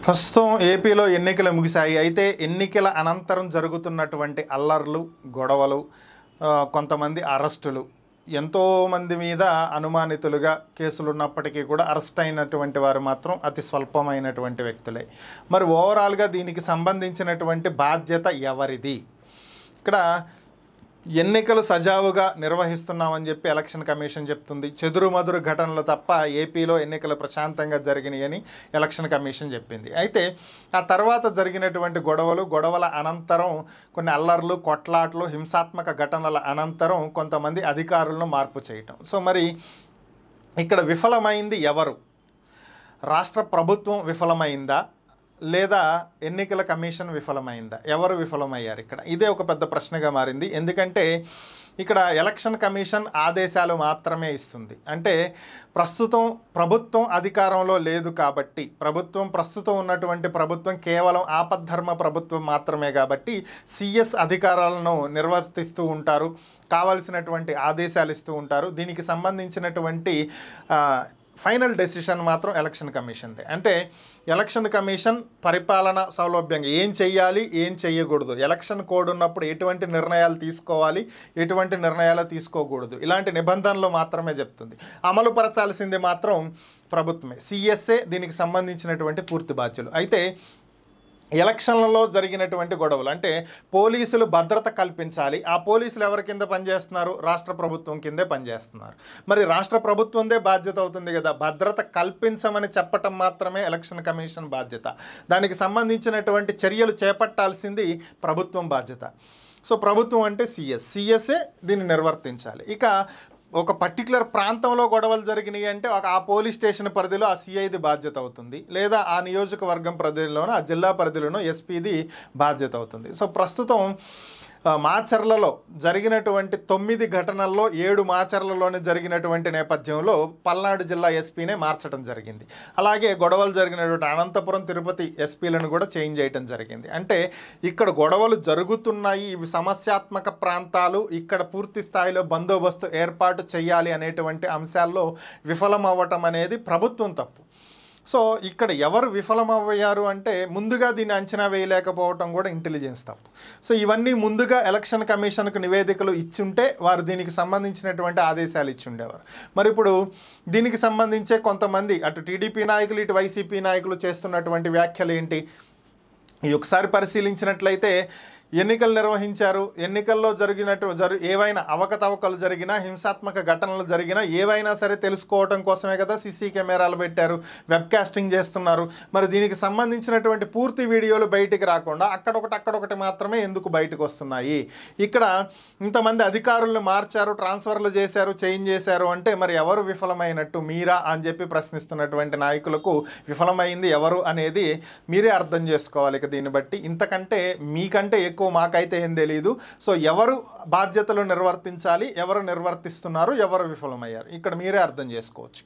ప్రస్తుతం ఏపీలో ఎన్నికలు ముగిశాయి. అయితే ఎన్నికల అనంతరం జరుగుతున్నటువంటి అల్లర్లు, గొడవలు, కొంతమంది అరెస్టులు, ఎంతోమంది మీద అనుమానితులుగా కేసులు ఉన్నప్పటికీ కూడా అరెస్ట్ అయినటువంటి వారు మాత్రం అతి స్వల్పమైనటువంటి వ్యక్తులే. మరి ఓవరాల్గా దీనికి సంబంధించినటువంటి బాధ్యత ఎవరిది? ఇక్కడ ఎన్నికలు సజావుగా నిర్వహిస్తున్నామని చెప్పి ఎలక్షన్ కమిషన్ చెప్తుంది. చెదురుమదురు ఘటనలు తప్ప ఏపీలో ఎన్నికలు ప్రశాంతంగా జరిగినాయని ఎలక్షన్ కమిషన్ చెప్పింది. అయితే ఆ తర్వాత జరిగినటువంటి గొడవల అనంతరం కొన్ని అల్లర్లు, కొట్లాట్లు, హింసాత్మక ఘటనల అనంతరం కొంతమంది అధికారులను మార్పు చేయటం. సో మరి ఇక్కడ విఫలమైంది ఎవరు? రాష్ట్ర ప్రభుత్వం విఫలమైందా లేదా ఎన్నికల కమిషన్ విఫలమైందా? ఎవరు విఫలమయ్యారు ఇక్కడ? ఇదే ఒక పెద్ద ప్రశ్నగా మారింది. ఎందుకంటే ఇక్కడ ఎలక్షన్ కమిషన్ ఆదేశాలు మాత్రమే ఇస్తుంది. అంటే ప్రస్తుతం ప్రభుత్వం అధికారంలో లేదు కాబట్టి, ప్రస్తుతం ఉన్నటువంటి ప్రభుత్వం కేవలం ఆపద్ధర్మ ప్రభుత్వం మాత్రమే కాబట్టి సిఎస్ అధికారాలను నిర్వర్తిస్తూ ఉంటారు, కావాల్సినటువంటి ఆదేశాలు ఇస్తూ ఉంటారు. దీనికి సంబంధించినటువంటి ఫైనల్ డెసిషన్ మాత్రం ఎలక్షన్ కమిషన్దే. అంటే ఎలక్షన్ కమిషన్ పరిపాలన సౌలభ్యంగా ఏం చెయ్యాలి, ఏం చెయ్యకూడదు, ఎలక్షన్ కోడ్ ఉన్నప్పుడు ఎటువంటి నిర్ణయాలు తీసుకోవాలి, ఎటువంటి నిర్ణయాలు తీసుకోకూడదు, ఇలాంటి నిబంధనలు మాత్రమే చెప్తుంది. అమలు పరచాల్సింది మాత్రం ప్రభుత్వమే. సిఎస్ఏ దీనికి సంబంధించినటువంటి పూర్తి బాధ్యులు. అయితే ఎలక్షన్లలో జరిగినటువంటి గొడవలు అంటే పోలీసులు భద్రత కల్పించాలి. ఆ పోలీసులు ఎవరి కింద పనిచేస్తున్నారు? రాష్ట్ర ప్రభుత్వం కిందే పనిచేస్తున్నారు. మరి రాష్ట్ర ప్రభుత్వందే బాధ్యత అవుతుంది కదా. భద్రత కల్పించమని చెప్పటం మాత్రమే ఎలక్షన్ కమిషన్ బాధ్యత. దానికి సంబంధించినటువంటి చర్యలు చేపట్టాల్సింది ప్రభుత్వం బాధ్యత. సో ప్రభుత్వం అంటే సిఎస్ఏ దీన్ని నిర్వర్తించాలి. ఇక ఒక పర్టికులర్ ప్రాంతంలో గొడవలు జరిగినాయి అంటే ఆ పోలీస్ స్టేషన్ పరిధిలో ఆ సిఐది బాధ్యత అవుతుంది, లేదా ఆ నియోజకవర్గం పరిధిలోనో ఆ జిల్లా పరిధిలోనో ఎస్పీది బాధ్యత అవుతుంది. సో ప్రస్తుతం మాచర్లలో జరిగినటువంటి 9 ఘటనల్లో 7 మాచర్లలోనే జరిగినటువంటి నేపథ్యంలో పల్నాడు జిల్లా ఎస్పీనే మార్చడం జరిగింది. అలాగే గొడవలు జరిగినటువంటి అనంతపురం, తిరుపతి ఎస్పీలను కూడా చేంజ్ చేయడం జరిగింది. అంటే ఇక్కడ గొడవలు జరుగుతున్నాయి, ఇవి సమస్యాత్మక ప్రాంతాలు, ఇక్కడ పూర్తి స్థాయిలో బందోబస్తు ఏర్పాటు చేయాలి అనేటువంటి అంశాల్లో విఫలం అవ్వటం అనేది ప్రభుత్వం తప్పు. సో ఇక్కడ ఎవరు విఫలమయ్యారు అంటే ముందుగా దీన్ని అంచనా వేయలేకపోవటం కూడా ఇంటెలిజెన్స్ తప్పు. సో ఇవన్నీ ముందుగా ఎలక్షన్ కమిషన్కు నివేదికలు ఇచ్చుంటే వారు దీనికి సంబంధించినటువంటి ఆదేశాలు ఇచ్చి ఉండేవారు. మరి ఇప్పుడు దీనికి సంబంధించే కొంతమంది అటు టీడీపీ నాయకులు, ఇటు వైసీపీ నాయకులు చేస్తున్నటువంటి వ్యాఖ్యలు ఏంటి? ఒకసారి పరిశీలించినట్లయితే ఎన్నికలు నిర్వహించారు, ఎన్నికల్లో ఏవైనా అవకతవకలు జరిగినా, హింసాత్మక ఘటనలు జరిగినా ఏవైనా సరే తెలుసుకోవడం కోసమే కదా సీసీ కెమెరాలు పెట్టారు, వెబ్కాస్టింగ్ చేస్తున్నారు. మరి దీనికి సంబంధించినటువంటి పూర్తి వీడియోలు బయటికి రాకుండా అక్కడొకటి మాత్రమే ఎందుకు బయటకు వస్తున్నాయి? ఇక్కడ ఇంతమంది అధికారులను మార్చారు, ట్రాన్స్ఫర్లు చేశారు, చేంజ్ చేశారు అంటే మరి ఎవరు విఫలమైనట్టు? మీరా అని చెప్పి ప్రశ్నిస్తున్నటువంటి నాయకులకు విఫలమైంది ఎవరు అనేది మీరే అర్థం చేసుకోవాలి. ఇక దీన్ని బట్టి ఇంతకంటే మీకంటే ఎక్కువ మాకైతే ఏం తెలియదు. సో ఎవరు బాధ్యతలు నిర్వర్తించాలి, ఎవరు నిర్వర్తిస్తున్నారు, ఎవరు విఫలమయ్యారు, ఇక్కడ మీరే అర్థం చేసుకోవచ్చు.